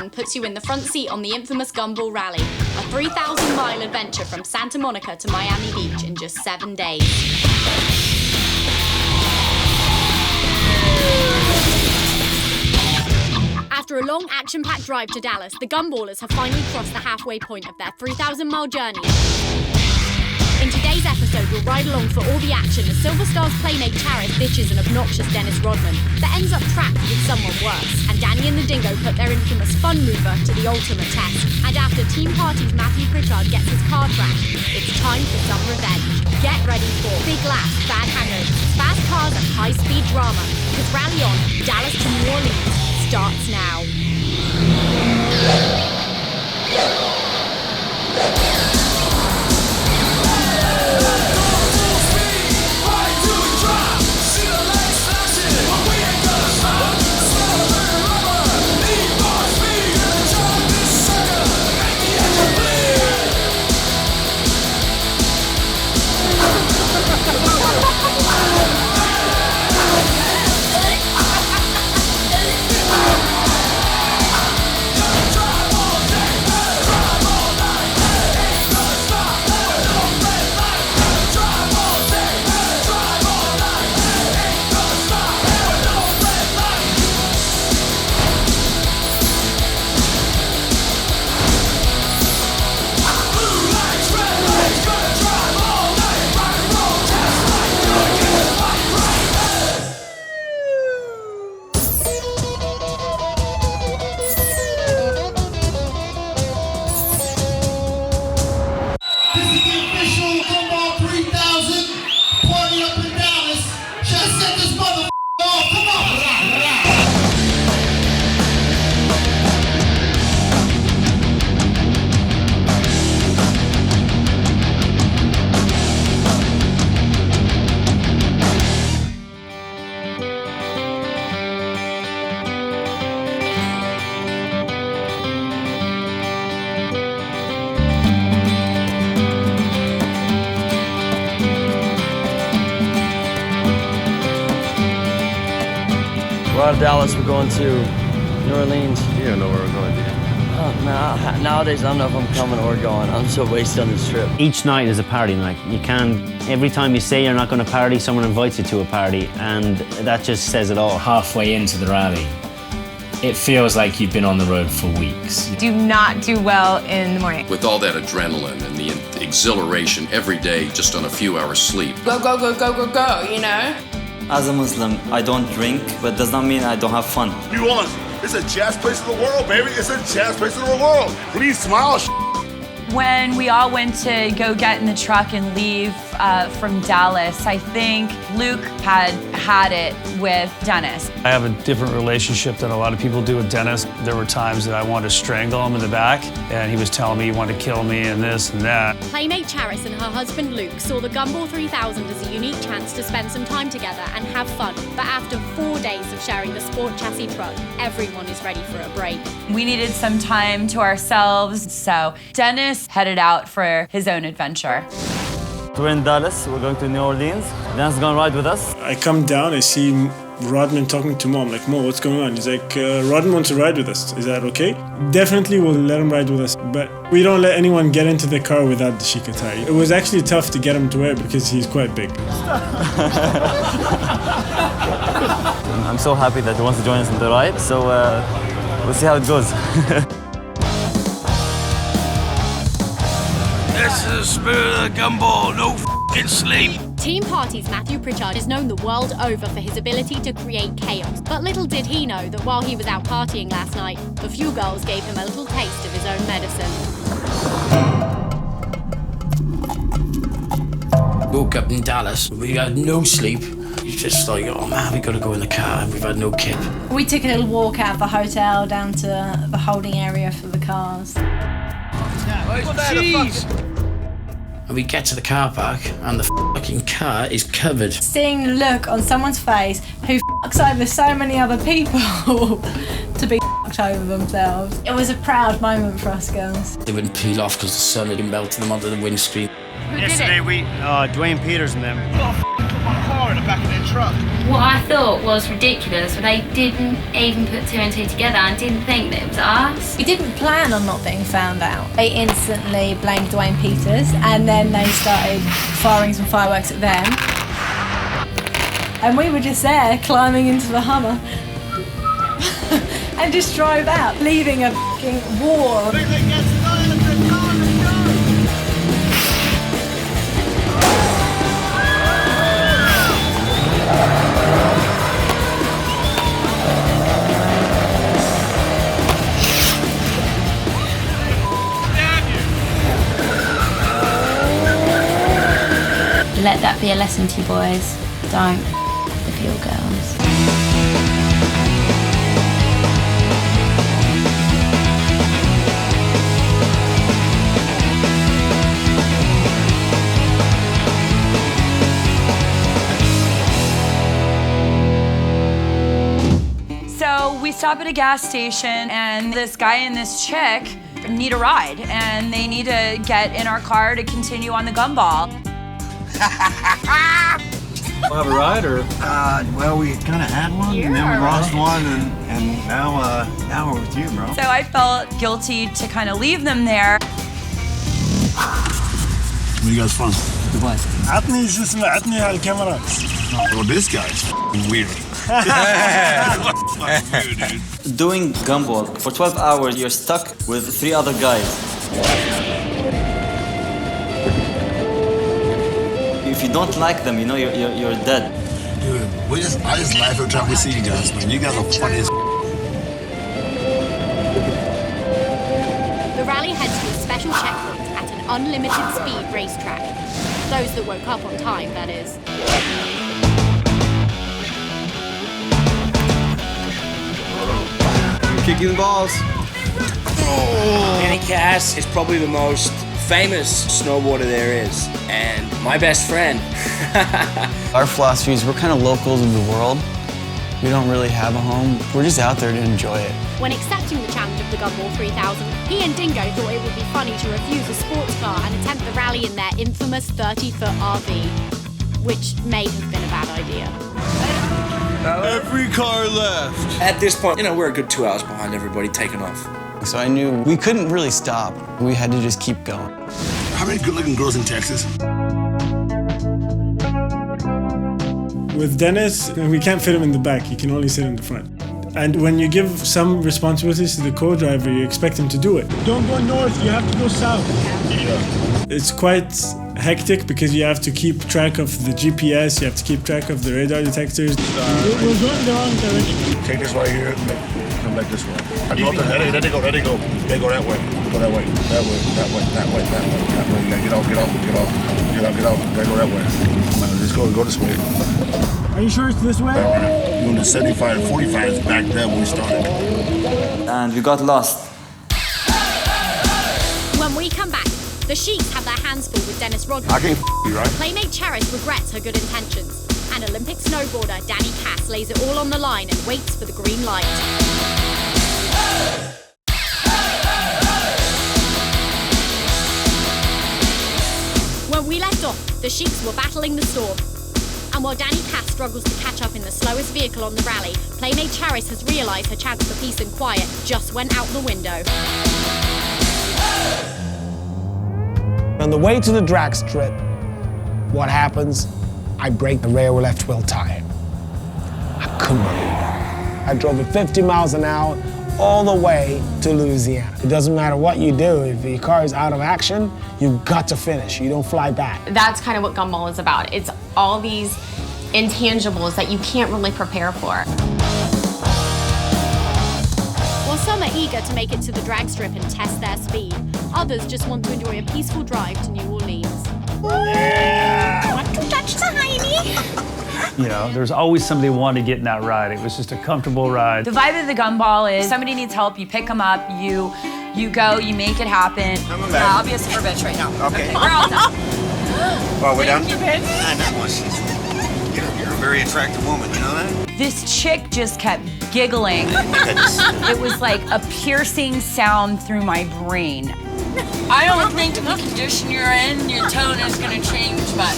on puts you in the front seat on the infamous Gumball Rally, a 3,000-mile adventure from Santa Monica to Miami Beach in just 7 days. After a long, action-packed drive to Dallas, the Gumballers have finally crossed the halfway point of their 3,000-mile journey. In today's episode, we'll ride along for all the action as Silver Star's playmate Charis ditches an obnoxious Dennis Rodman that ends up trapped with someone worse, and Danny and the Dingo put their infamous fun mover to the ultimate test. And after Team Party's Matthew Pritchard gets his car trashed, it's time for some revenge. Get ready for big laughs, bad hangers, fast cars and high-speed drama, because Rally On, Dallas to New Orleans starts now. We're out of Dallas, we're going to New Orleans. You don't know where we're going, do you? Oh, nah, nowadays I don't know if I'm coming or going. I'm so wasted on this trip. Each night is a party night. You can't, every time you say you're not going to party, someone invites you to a party, and that just says it all. Halfway into the rally, it feels like you've been on the road for weeks. Do not do well in the morning. With all that adrenaline and the exhilaration every day, just on a few hours sleep. Go, go, go, go, go, go, you know? As a Muslim, I don't drink, but does not mean I don't have fun. New Orleans, it's a jazz place in the world, baby. It's a jazz place in the world. Please smile. When we all went to go get in the truck and leave from Dallas, I think Luke had it with Dennis. I have a different relationship than a lot of people do with Dennis. There were times that I wanted to strangle him in the back, and he was telling me he wanted to kill me and this and that. Playmate Charis and her husband Luke saw the Gumball 3000 as a unique chance to spend some time together and have fun. But after 4 days of sharing the sport chassis truck, everyone is ready for a break. We needed some time to ourselves, so Dennis headed out for his own adventure. We're in Dallas, we're going to New Orleans. Dan's gonna ride with us. I come down, I see Rodman talking to Mom, like, Mo, what's going on? He's like, Rodman wants to ride with us. Is that okay? Definitely we'll let him ride with us, but we don't let anyone get into the car without the Sheikh attire. It was actually tough to get him to wear it because he's quite big. I'm so happy that he wants to join us in the ride, so we'll see how it goes. This is the spirit of the Gumball, no f***ing sleep. Team Party's Matthew Pritchard is known the world over for his ability to create chaos. But little did he know that while he was out partying last night, the few girls gave him a little taste of his own medicine. Woke up in Dallas, we had no sleep. Just like, oh man, we gotta go in the car, we've had no kip. We took a little walk out of the hotel down to the holding area for the cars. Jeez! And we get to the car park and the fucking car is covered. Seeing the look on someone's face who fucks over so many other people to be fucked over themselves. It was a proud moment for us girls. They wouldn't peel off because the sun had melted them onto the windscreen. Yesterday we, Dwayne Peters and them. one car in the back of their truck. What I thought was ridiculous, but they didn't even put two and two together and didn't think that it was us. We didn't plan on not being found out. They instantly blamed Dwayne Peters, and then they started firing some fireworks at them. And we were just there, climbing into the Hummer, and just drove out, leaving a fucking war. Let that be a lesson to you boys. Don't the field girls. So we stop at a gas station and this guy and this chick need a ride and they need to get in our car to continue on the Gumball. We'll have a ride, or? Well, we kind of had one, and then we lost one, and now we're with you, bro. So I felt guilty to kind of leave them there. What do you guys fun? Dubai. عطني شو اسمه عطني هالكاميرا. Well, this guy's weird. Doing Gumball for 12 hours, you're stuck with 3 other guys. If you don't like them, you know, you're dead. Dude, I just laugh every time we see you guys, man. You guys are funny as The rally heads to a special checkpoint at an unlimited speed racetrack. Those that woke up on time, that is. Kicking the balls. Danny Cass is probably the most famous snowboarder there is, and my best friend. Our philosophy is we're kind of locals in the world. We don't really have a home. We're just out there to enjoy it. When accepting the challenge of the Gumball 3000, he and Dingo thought it would be funny to refuse a sports car and attempt the rally in their infamous 30-foot RV, which may have been a bad idea. Every car left. At this point, you know, we're a good 2 hours behind everybody taking off. So I knew we couldn't really stop. We had to just keep going. How many good-looking girls in Texas? With Dennis, we can't fit him in the back. He can only sit in the front. And when you give some responsibilities to the co-driver, you expect him to do it. Don't go north, you have to go south. It's quite hectic because you have to keep track of the GPS, you have to keep track of the radar detectors. We're going the wrong direction. Take this right here, come back this way. Let it go. They go that way. Go that way. That way. That way. That way. That way. That way. You gotta get off. Get off. Gotta go that way. Let's go this way. Are you sure it's this way? When the 75 and 45 is back there when we started. And we got lost. When we come back, the Sheikhs have their hands full with Dennis Rodman. I can't you, right? Playmate Charis regrets her good intentions. And Olympic snowboarder Danny Cass lays it all on the line and waits for the green light. When we left off, the Sheikhs were battling the storm. And while Danny Cass struggles to catch up in the slowest vehicle on the rally, Playmate Charis has realised her chance for peace and quiet just went out the window. On the way to the drag strip, what happens? I break the rear left wheel tire. I couldn't believe it. I drove at 50 miles an hour all the way to Louisiana. It doesn't matter what you do, if your car is out of action, you've got to finish. You don't fly back. That's kind of what Gumball is about. It's all these intangibles that you can't really prepare for. While some are eager to make it to the drag strip and test their speed, others just want to enjoy a peaceful drive to New Orleans. I want to touch the hiney. You know, there's always somebody who wanted to get in that ride. It was just a comfortable ride. The vibe of the Gumball is somebody needs help, you pick them up, you go, you make it happen. I'll be a super bitch right now. Okay. We're all done. Well, we're done? Thank you, bitch. I know. You're a very attractive woman, you know that? This chick just kept giggling. It was like a piercing sound through my brain. I don't think the condition you're in, your tone is gonna change much.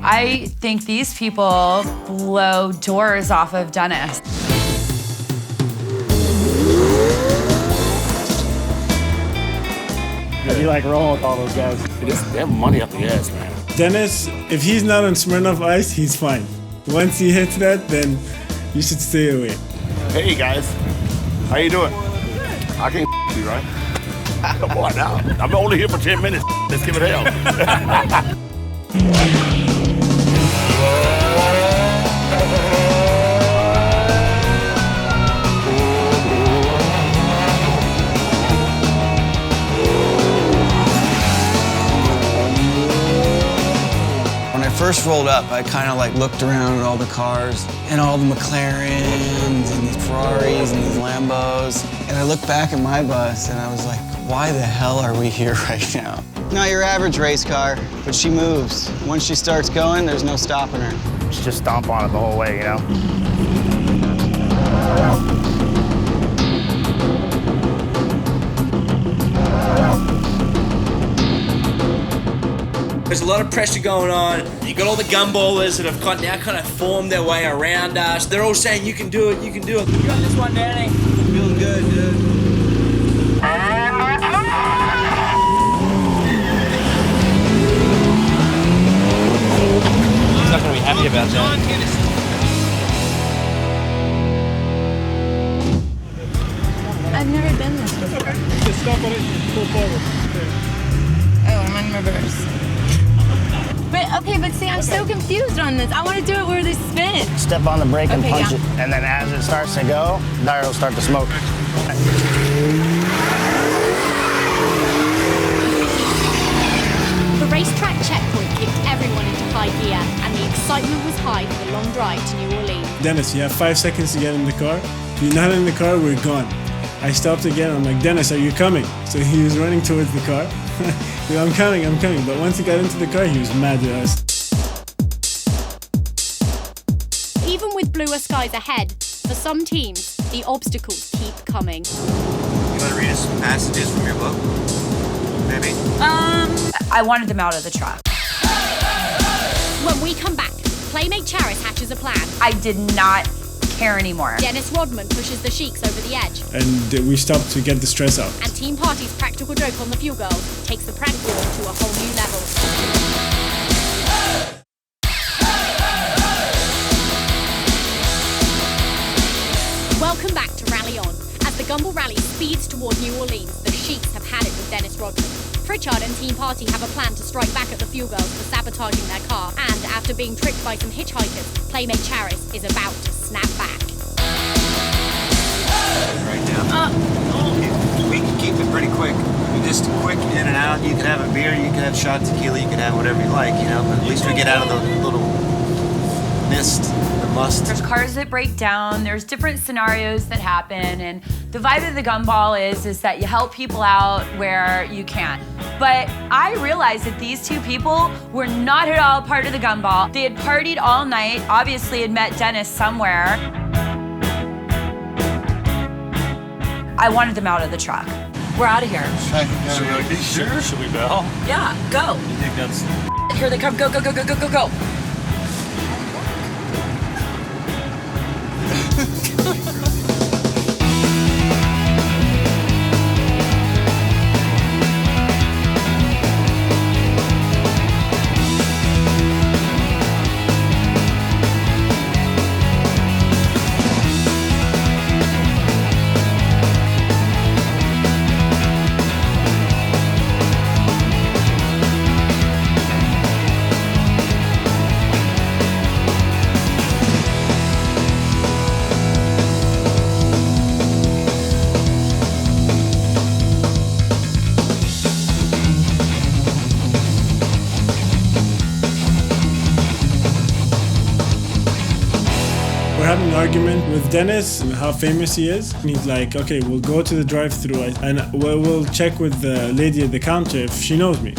I think these people blow doors off of Dennis. You like rolling with all those guys. They have money up the ass, man. Dennis, if he's not on Smirnoff Ice, he's fine. Once he hits that, then you should stay away. Hey guys, how you doing? I can't you, right? Come on now. I'm only here for 10 minutes. Let's give it hell. When I first rolled up, I kind of like looked around at all the cars and all the McLarens and these Ferraris and these Lambos. And I looked back at my bus and I was like, why the hell are we here right now? Not your average race car, but she moves. Once she starts going, there's no stopping her. Just stomp on it the whole way, you know? There's a lot of pressure going on. You got all the gumballers that have now kind of formed their way around us. They're all saying, you can do it, you can do it. You got this one, Danny. Feeling good, dude. He's not gonna be happy about that. I've never been this before. Just stop on it, pull forward. Oh, I'm in reverse. But see, I'm so confused on this. I want to do it where they spin. Step on the brake and Okay, punch yeah. it. And then as it starts to go, the tire will start to smoke. The racetrack checkpoint kicked everyone into high gear, and the excitement was high for the long drive to New Orleans. Dennis, you have 5 seconds to get in the car. If you're not in the car, we're gone. I stopped again. I'm like, Dennis, are you coming? So he was running towards the car. I'm coming. But once he got into the car, he was mad at us. Even with bluer skies ahead, for some teams, the obstacles keep coming. You want to read us some passages from your book? Maybe? I wanted them out of the truck. When we come back, Playmate Charis hatches a plan. I did not care anymore. Dennis Rodman pushes the Sheikhs over the edge. And we stopped to get the stress out. And Team Party's practical joke on the Fuel Girls takes the prank war to a whole new level. Welcome back to Rally On. As the Gumball Rally speeds toward New Orleans, the Sheikhs have had it with Dennis Rodman. Pritchard and Team Party have a plan to strike back at the Fuel Girls for sabotaging their car. And after being tricked by some hitchhikers, Playmate Charis is about to snap back. Right now. We can keep it pretty quick. Just quick in and out. You can have a beer, you can have shot tequila, you can have whatever you like, you know, but at least we get out of the little mist, the must. There's cars that break down, there's different scenarios that happen, and the vibe of the Gumball is that you help people out where you can. But I realized that these two people were not at all part of the Gumball. They had partied all night, obviously had met Dennis somewhere. I wanted them out of the truck. We're out of here. Should we bail? Yeah, go. You think that's... Here they come, go, go, go, go, go, go, go. We're having an argument with Dennis and how famous he is. And he's like, okay, we'll go to the drive-thru and we'll check with the lady at the counter if she knows me.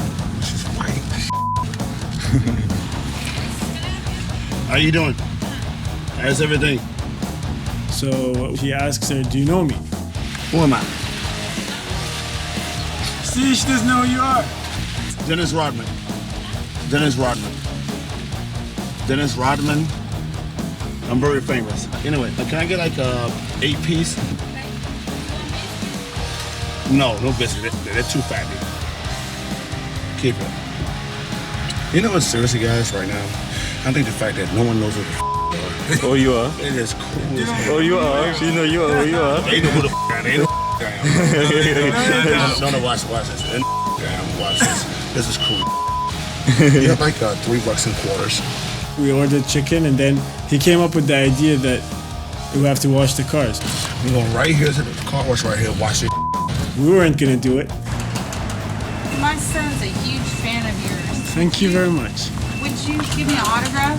How you doing? How's everything? So he asks her, do you know me? Who am I? Sheesh doesn't know who you are. Dennis Rodman. Dennis Rodman. Dennis Rodman. I'm very famous. Anyway, can I get like a 8-piece? No biscuit. They're too fatty. Keep it. You know what, seriously, guys, right now? I think the fact that no one knows who the f*** are. Oh, you are? It is cool. Oh, you are? You know you are. You are? They know who the f*** I am. They know who I am. No, watch this. They know who I am. Watch this. This is cool. You have like $3.25. We ordered chicken, and then he came up with the idea that we have to wash the cars. We're going right here to the car wash right here. Wash it. We weren't gonna do it. My son's a huge fan of yours. Thank you very much. Would you give me an autograph?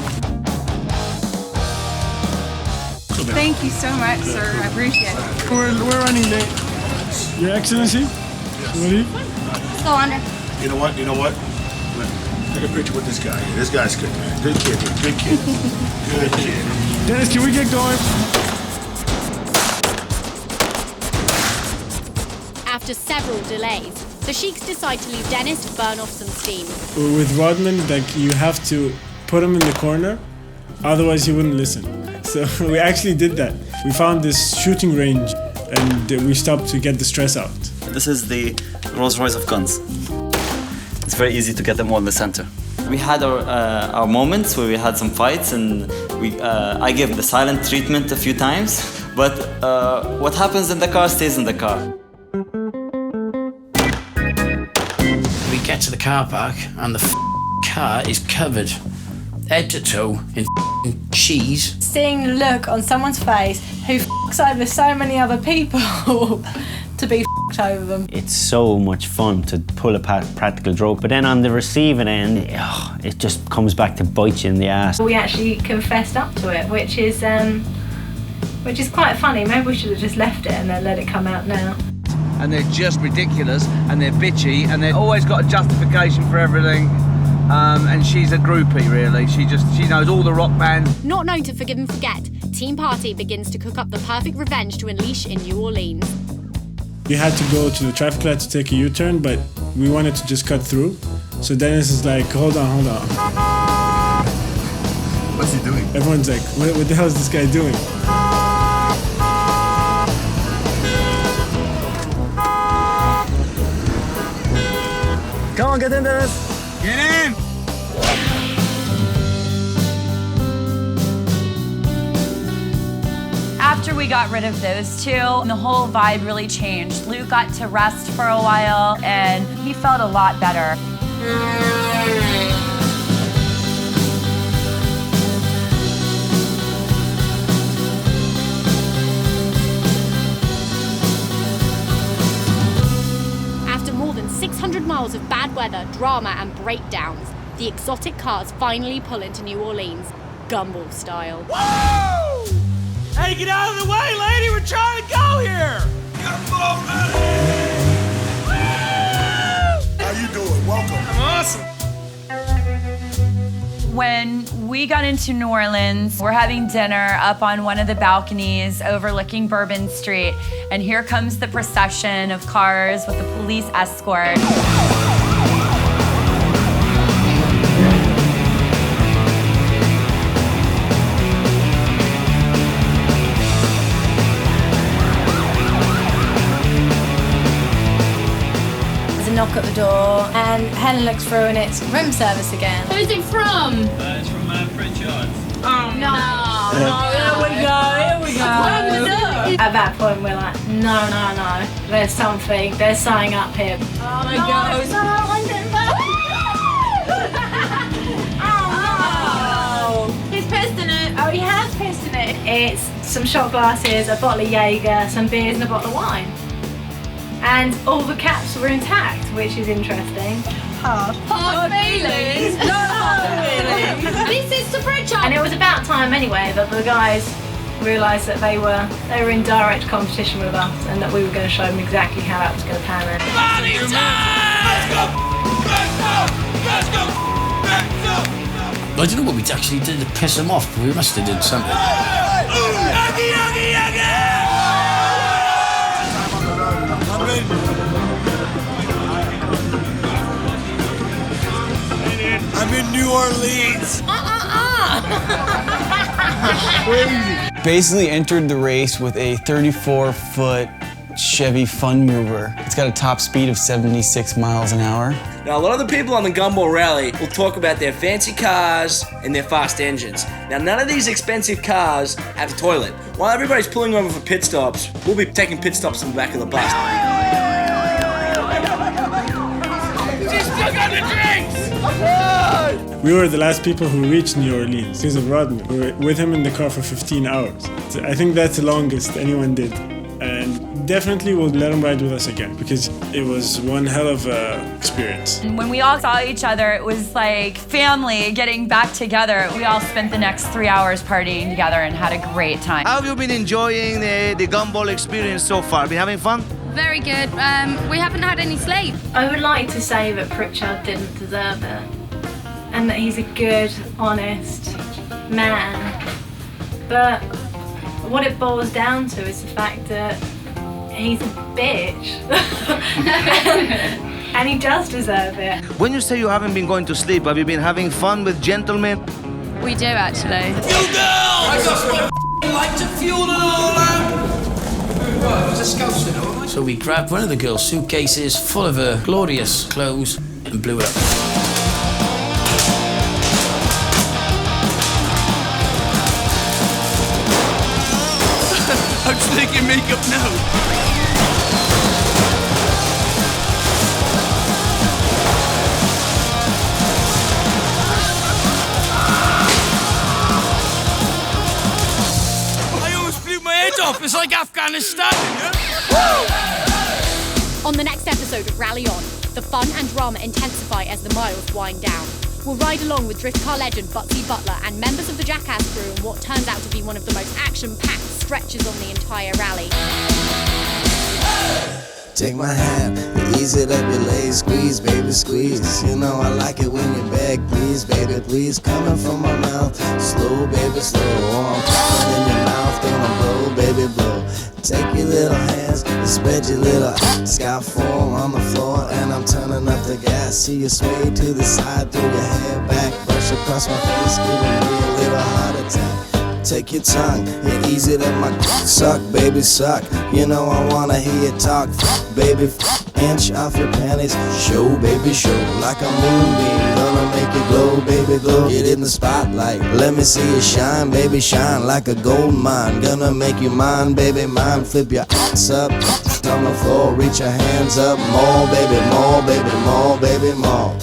Thank you so much, sir. I appreciate it. We're running late. Your Excellency? What are you? Let's go under. You know what? Take a picture with this guy. This guy's good, man. Good kid. Good kid. Good kid. Dennis, can we get going? After several delays, the Sheikhs decide to leave Dennis to burn off some steam. With Rodman, like, you have to put him in the corner, otherwise he wouldn't listen. So we actually did that. We found this shooting range and we stopped to get the stress out. This is the Rolls Royce of guns. It's very easy to get them all in the center. We had our moments where we had some fights, and I gave the silent treatment a few times, but what happens in the car stays in the car. We get to the car park and the car is covered head to toe in cheese. Seeing the look on someone's face who f***s over so many other people to be f***ed over them. It's so much fun to pull a practical joke, but then on the receiving end, it just comes back to bite you in the ass. We actually confessed up to it, which is quite funny. Maybe we should have just left it and then let it come out now. And they're just ridiculous, and they're bitchy, and they've always got a justification for everything. And she's a groupie, really. She knows all the rock bands. Not known to forgive and forget, Team Party begins to cook up the perfect revenge to unleash in New Orleans. We had to go to the traffic light to take a U-turn, but we wanted to just cut through. So Dennis is like, hold on. What's he doing? Everyone's like, what the hell is this guy doing? Come on, get in, Dennis. Get in! After we got rid of those two, the whole vibe really changed. Luke got to rest for a while, and he felt a lot better. After more than 600 miles of bad weather, drama and breakdowns, the exotic cars finally pull into New Orleans, Gumball style. Whoa! Hey, get out of the way, lady! We're trying to go here! Gumball Run! How you doing? Welcome. I'm awesome. When we got into New Orleans, we're having dinner up on one of the balconies overlooking Bourbon Street, and here comes the procession of cars with the police escort. Knock at the door, and Helen looks through and it's room service again. Who's it from? It's from French Yards. Oh no. Here we go. At that point we're like, no. There's something up here. Oh my God. Oh no. He's pissed in it. Oh, he has pissed in it. It's some shot glasses, a bottle of Jaeger, some beers and a bottle of wine. And all the caps were intact, which is interesting. Hard feelings? No hard feelings. This is the bridge up. And it was about time anyway that the guys realised that they were in direct competition with us and that we were going to show them exactly how that was going to pan out. Body time! Let's go! I don't know what we actually did to piss him off, but we must have did something. I'm in New Orleans. Crazy. Basically entered the race with a 34-foot Chevy Fun Mover. It's got a top speed of 76 miles an hour. Now, a lot of the people on the Gumball Rally will talk about their fancy cars and their fast engines. Now, none of these expensive cars have a toilet. While everybody's pulling over for pit stops, we'll be taking pit stops in the back of the bus. She's still got the drinks! We were the last people who reached New Orleans because of Rodman. We were with him in the car for 15 hours. So I think that's the longest anyone did. And definitely we'll let him ride with us again because it was one hell of a experience. And when we all saw each other, it was like family getting back together. We all spent the next 3 hours partying together and had a great time. How have you been enjoying the Gumball experience so far? Been having fun? Very good. We haven't had any sleep. I would like to say that Pritchard didn't deserve it and that he's a good, honest man. But what it boils down to is the fact that he's a bitch. And he does deserve it. When you say you haven't been going to sleep, have you been having fun with gentlemen? We do, actually. You girls! I got my light to fuel and all that. So we grabbed one of the girls' suitcases full of her glorious clothes and blew it up. I'm taking makeup now. I almost blew my head off. It's like Afghanistan. On the next episode of Rally On, the fun and drama intensify as the miles wind down. We'll ride along with drift car legend Butsy Butler and members of the Jackass crew in what turns out to be one of the most action-packed stretches on the entire rally. Take my hand, ease it up your legs, squeeze, baby, squeeze. You know I like it when you beg, please, baby, please. Coming from my mouth, slow, baby, slow. I'm popping in your mouth, gonna blow, baby, blow. Take your little hands and spread your little scalp form on the floor, and I'm turning up the gas. See you sway to the side, throw your hair back, brush across my face, giving me a little heart attack. Take your tongue and ease it up my suck, baby, suck. You know I wanna hear you talk, baby. Inch off your panties, show, baby, show. Like a moonbeam, gonna make you glow, baby, glow. Get in the spotlight, let me see you shine, baby, shine like a gold mine. Gonna make you mine, baby, mine. Flip your ass up on the floor, reach your hands up. More, baby, more, baby, more, baby, more.